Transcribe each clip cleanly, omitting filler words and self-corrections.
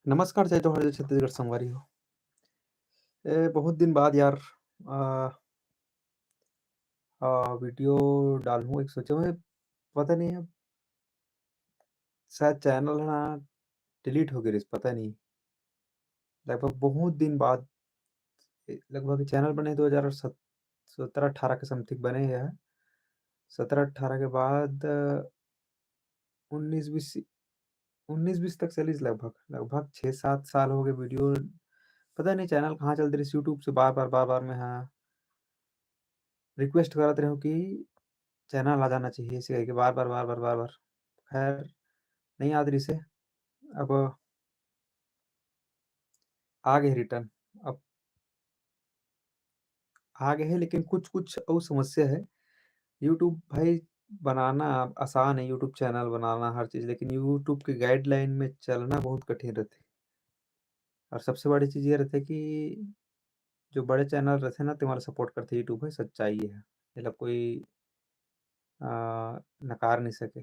नमस्कार जय जोहार, जय छत्तीसगढ़ संगवारी हो। बहुत दिन बाद यार अ वीडियो डालूँ एक सोचा मैं। पता नहीं है, शायद चैनल है ना डिलीट हो गइस पता नहीं। लगभग बहुत दिन बाद लगभग चैनल बने 2017-18 के समथिंग बने हैं। 17-18 के बाद 19-20 19-20 तक चलिस लगभग। लगभग 6-7 साल हो गए वीडियो। पता नहीं चैनल कहाँ चलत रहिस यूट्यूब से बार-बार मैं रिक्वेस्ट करत रहूँ कि चैनल आ जाना चाहिए ऐसे करके बार-बार। खैर नहीं याद रहिस हे। अब आ गे हे रिटर्न। अब आ गए हे लेकिन कुछ-कुछ अउ समस्या है। यूट्यूब भाई बनाना आसान है, यूट्यूब चैनल बनाना हर चीज़, लेकिन यूट्यूब के गाइडलाइन में चलना बहुत कठिन रथे। और सबसे बड़ी चीज़ ये रथे कि जो बड़े चैनल रथे ना तेन ला सपोर्ट करथे यूट्यूब ह, सच्चाई है। एला कोई अ, नकार नहीं सके।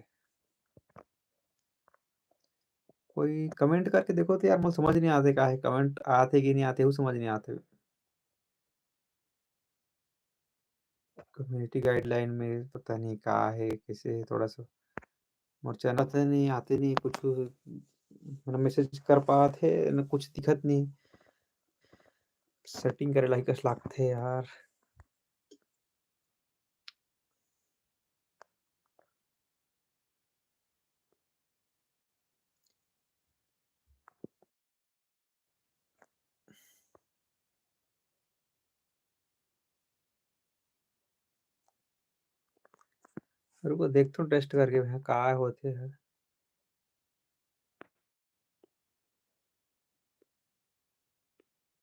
कोई कमेंट करके देखो तो यार मोला समझ नहीं आथे का हे कमेंट आथे कि नहीं आथे, एहू समझ नहीं आथे। कम्युनिटी गाइडलाइन में पता नहीं का हे, कैसे हे थोड़ा-सा मोर चैनल पता नहीं आते नहीं कुछु ना मैसेज कर पात हे, ना कुछ दिखत नहीं। सेटिंग करे लाइक कस लागथे यार। रुको देखथों टेस्ट करके भैया का होथे ह।